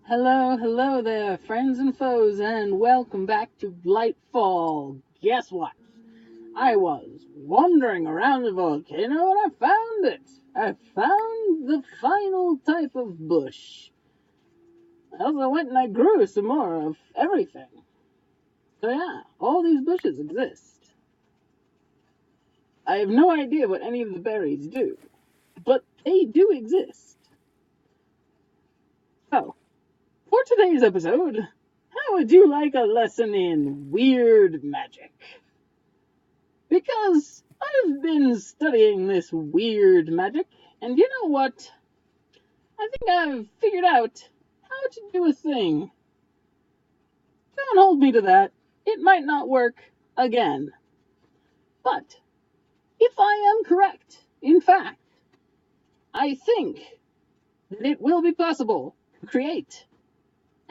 Hello, hello there, friends and foes, and welcome back to Blightfall. Guess what? I was wandering around the volcano and I found it. I found the final type of bush. I also went and I grew some more of everything. So yeah, all these bushes exist. I have no idea what any of the berries do, but they do exist. So, for today's episode, how would you like a lesson in weird magic? Because I've been studying this weird magic, and you know what? I think I've figured out how to do a thing. Don't hold me to that. It might not work again. But if I am correct, in fact, I think that it will be possible to create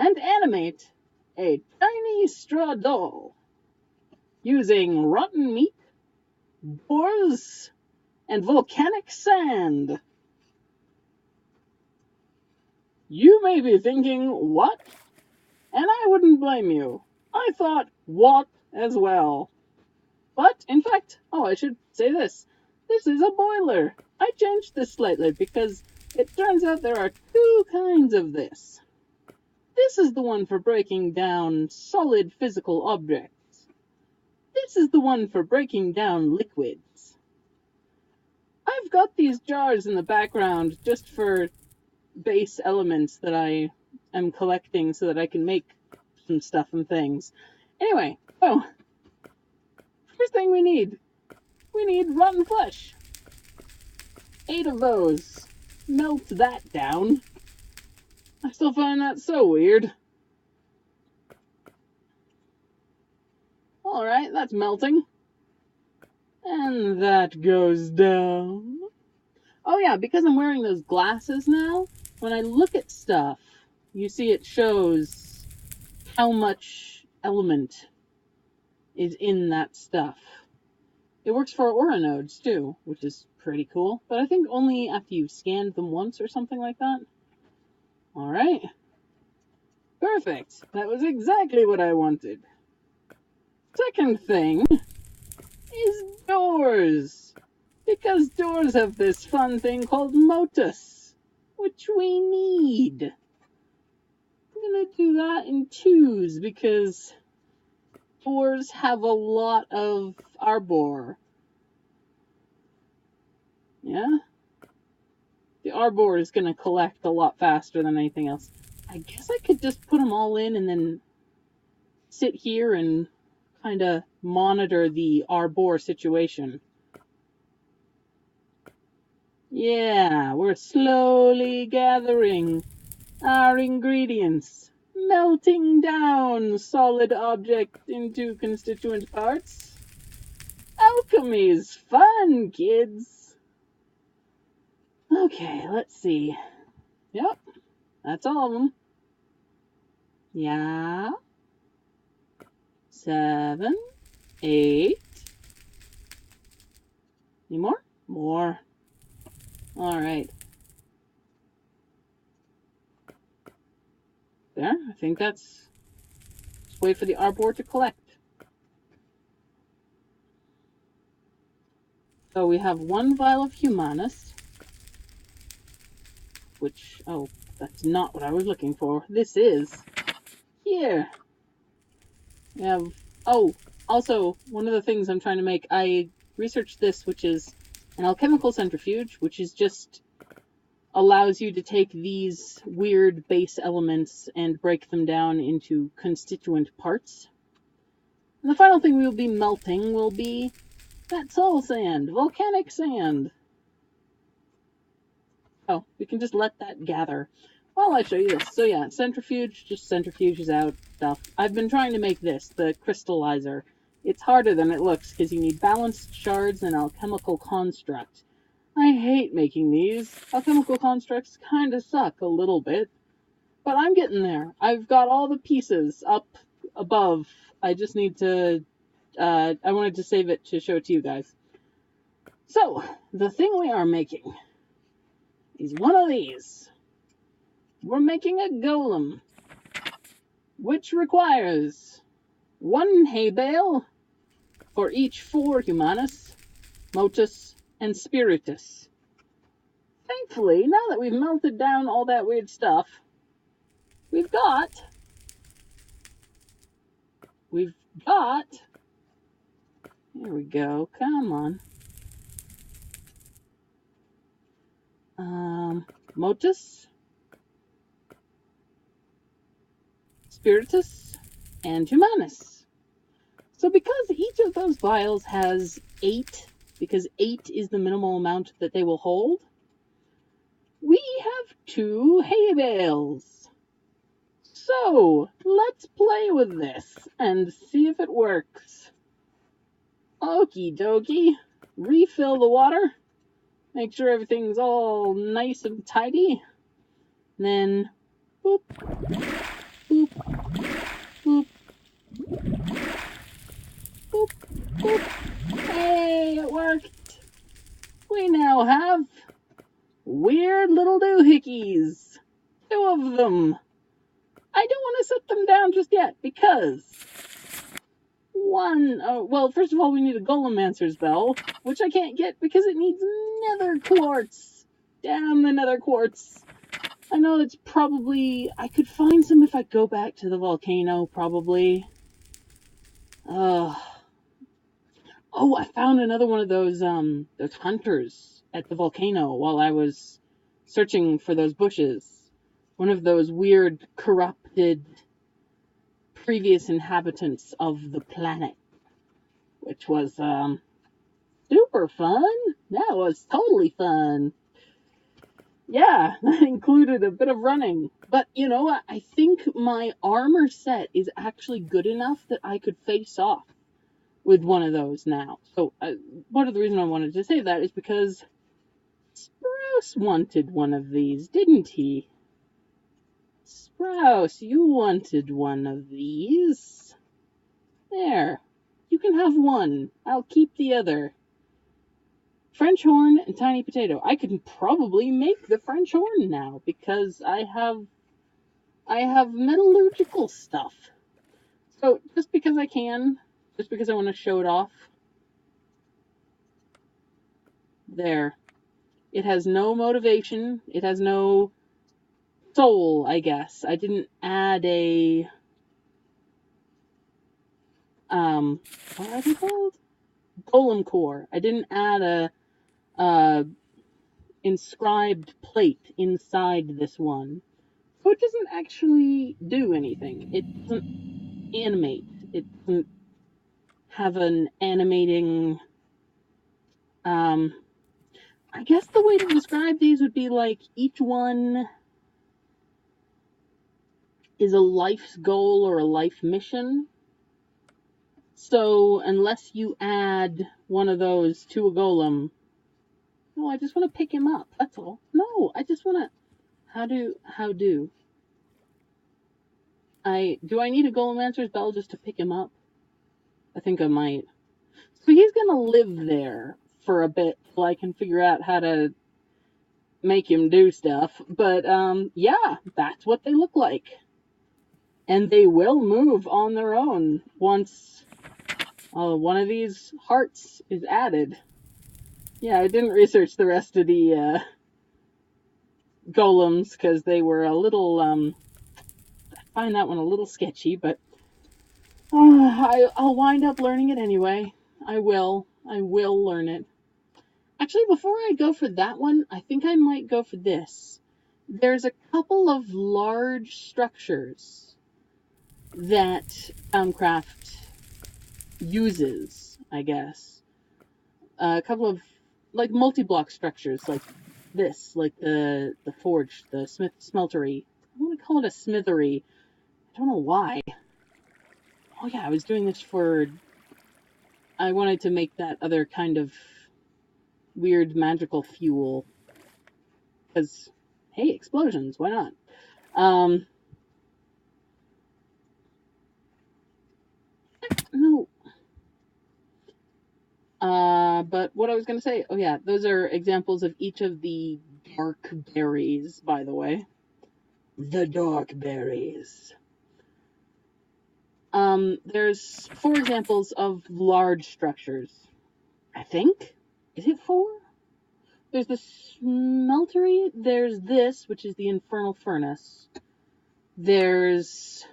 and animate a tiny straw doll using rotten meat, boars, and volcanic sand. You may be thinking, what? And I wouldn't blame you. I thought, what, as well. But, in fact, I should say this. This is a boiler. I changed this slightly because it turns out there are two kinds of this. This is the one for breaking down solid physical objects. This is the one for breaking down liquids. I've got these jars in the background just for base elements that I am collecting so that I can make some stuff and things. Anyway, first thing we need rotten flesh. 8 of those. Melt that down. I still find that so weird. Alright, that's melting. And that goes down. Oh yeah, because I'm wearing those glasses now, when I look at stuff, you see it shows how much element is in that stuff. It works for aura nodes too, which is pretty cool, but I think only after you've scanned them once or something like that. Alright. Perfect. That was exactly what I wanted. Second thing is doors. Because doors have this fun thing called motus, which we need. I'm gonna do that in 2s because doors have a lot of arbor. Yeah? The arbor is gonna collect a lot faster than anything else. I guess I could just put them all in and then sit here and kind of monitor the arbor situation. Yeah, we're slowly gathering our ingredients, melting down solid objects into constituent parts. Alchemy's fun, kids. Okay, let's see. Yep, that's all of them. Yeah. 7, 8. Any more? More. Alright. There, I think that's... Just wait for the arbor to collect. So we have 1 vial of Humanus. Which, that's not what I was looking for. This is. Here. We have, also, one of the things I'm trying to make, I researched this, which is an alchemical centrifuge, which is just allows you to take these weird base elements and break them down into constituent parts. And the final thing we'll be melting will be that soul sand, volcanic sand. Oh, we can just let that gather while I show you this. So yeah, centrifuge just centrifuges out stuff. I've been trying to make this, the crystallizer. It's harder than it looks because you need balanced shards and alchemical construct. I hate making these. Alchemical constructs kind of suck a little bit, but I'm getting there. I've got all the pieces up above. I just need to, I wanted to save it to show it to you guys. So, the thing we are making is one of these. We're making a golem. which requires 1 hay bale for each 4 humanus, motus, and spiritus. Thankfully, now that we've melted down all that weird stuff, we've got, here we go, come on, motus, spiritus, and humanus. So because each of those vials has 8, because 8 is the minimal amount that they will hold, we have 2 hay bales. So let's play with this and see if it works. Okie dokie. Refill the water. Make sure everything's all nice and tidy. Then boop, boop, boop, boop, boop. Hey, it worked. We now have weird little doohickeys. 2 of them. I don't want to set them down just yet because well, first of all, we need a Golemancer's Bell, which I can't get because it needs nether quartz. Damn the nether quartz. I know it's probably, I could find some if I go back to the volcano, probably. Oh, I found another one of those hunters at the volcano while I was searching for those bushes. One of those weird, corrupted previous inhabitants of the planet, which was super fun. That was totally fun. Yeah, that included a bit of running. But you know what? I think my armor set is actually good enough that I could face off with one of those now. So one of the reasons I wanted to say that is because Sprouse wanted one of these, didn't he? Sprouse, you wanted one of these. There. You can have one. I'll keep the other. French horn and tiny potato. I can probably make the French horn now because I have metallurgical stuff. So just because I can, just because I want to show it off, there. It has no motivation. It has no soul, I guess. I didn't add a what are they called? Golem core. I didn't add a inscribed plate inside this one. So it doesn't actually do anything. It doesn't animate. It doesn't have an animating, I guess the way to describe these would be like each one is a life's goal or a life mission. So unless you add one of those to a golem, no, I just want to pick him up. That's all. No, I just want to, how do I need a Golemancer's Bell just to pick him up? I think I might. So he's gonna live there for a bit till I can figure out how to make him do stuff. But yeah, that's what they look like. And they will move on their own once one of these hearts is added. Yeah, I didn't research the rest of the golems because they were a little I find that one a little sketchy, but I'll wind up learning it anyway. I will learn it. Actually, before I go for that one, I think I might go for this. There's a couple of large structures that Towncraft uses, I guess. A couple of like multi-block structures like this, like the forge, the smeltery. I want to call it a smithery. I don't know why. Oh yeah, I was doing this for, I wanted to make that other kind of weird magical fuel. Because, hey, explosions, why not? No. But what I was going to say, oh yeah, those are examples of each of the dark berries, by the way. The dark berries. There's 4 examples of large structures. I think. Is it 4? There's the smeltery. There's this, which is the infernal furnace. There's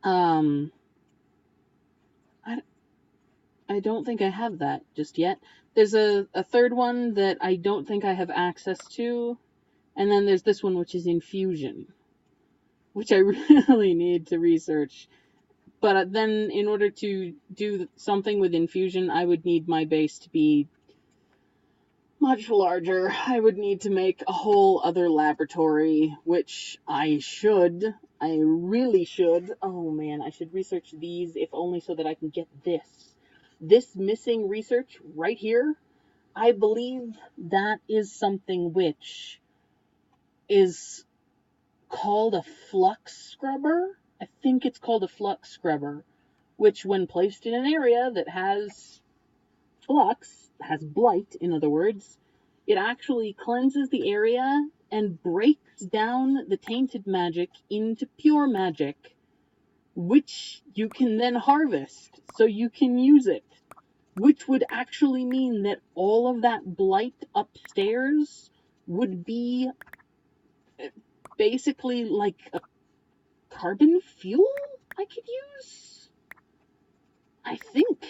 I don't think I have that just yet. There's a third one that I don't think I have access to, and then there's this one, which is infusion, which I really need to research. But then, in order to do something with infusion, I would need my base to be much larger. I would need to make a whole other laboratory, which I should. I really should. Oh man, I should research these, if only so that I can get this. This missing research right here, I believe that is something which is called a flux scrubber. I think it's called a flux scrubber, which when placed in an area that has flux, has blight, in other words, it actually cleanses the area and breaks down the tainted magic into pure magic, which you can then harvest, so you can use it, which would actually mean that all of that blight upstairs would be basically like a carbon fuel I could use. I think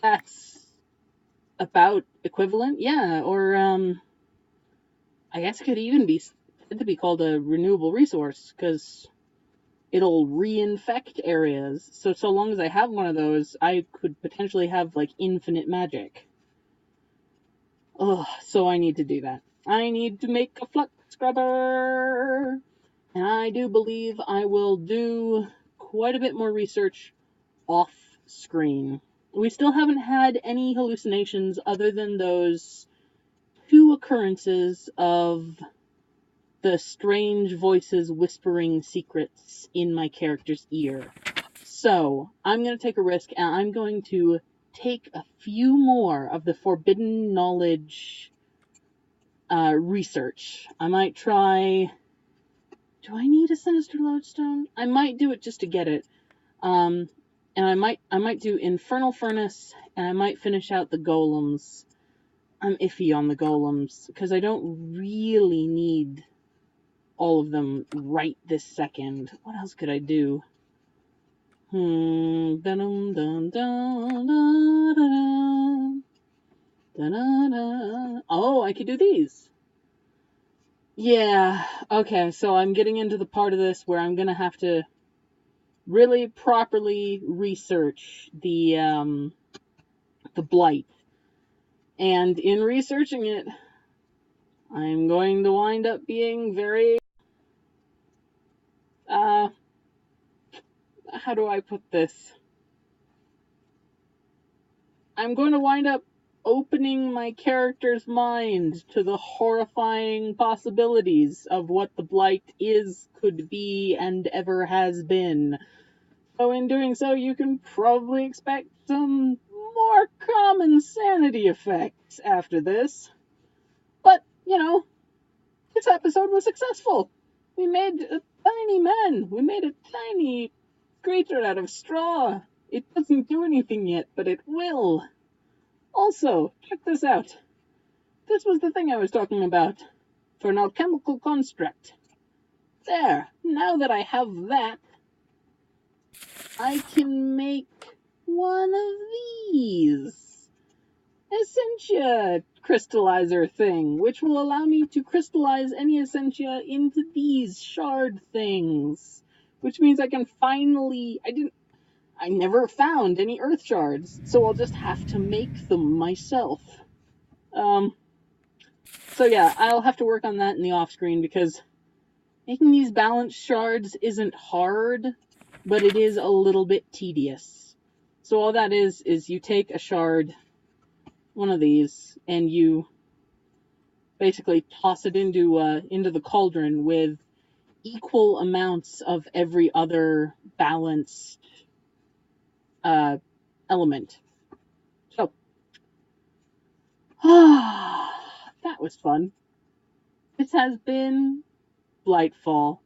that's about equivalent, yeah, or I guess it could even be said to be called a renewable resource, because it'll reinfect areas. So long as I have one of those, I could potentially have like infinite magic. Ugh, so I need to do that. I need to make a flux scrubber. And I do believe I will do quite a bit more research off screen. We still haven't had any hallucinations other than those 2 occurrences of the strange voices whispering secrets in my character's ear. So, I'm going to take a risk and I'm going to take a few more of the forbidden knowledge research. I might try. Do I need a sinister lodestone? I might do it just to get it. And I might do infernal furnace, and I might finish out the golems. I'm iffy on the golems because I don't really need all of them right this second. What else could I do? Oh, I could do these. Yeah, okay, so I'm getting into the part of this where I'm gonna have to really properly research the blight. And in researching it, I'm going to wind up being very how do I put this? I'm going to wind up opening my character's mind to the horrifying possibilities of what the blight is, could be, and ever has been. So in doing so, you can probably expect some more common sanity effects after this. But, this episode was successful. We made a tiny man. We made a tiny creature out of straw. It doesn't do anything yet, but it will. Also, check this out. This was the thing I was talking about for an alchemical construct. There, now that I have that, I can make one of these Essentia crystallizer thing, which will allow me to crystallize any Essentia into these shard things, which means I can finally, I never found any earth shards, so I'll just have to make them myself. So yeah, I'll have to work on that in the off screen, because making these balance shards isn't hard, but it is a little bit tedious. So all that is you take a shard, one of these, and you basically toss it into the cauldron with equal amounts of every other balanced element. So, that was fun. This has been Blightfall.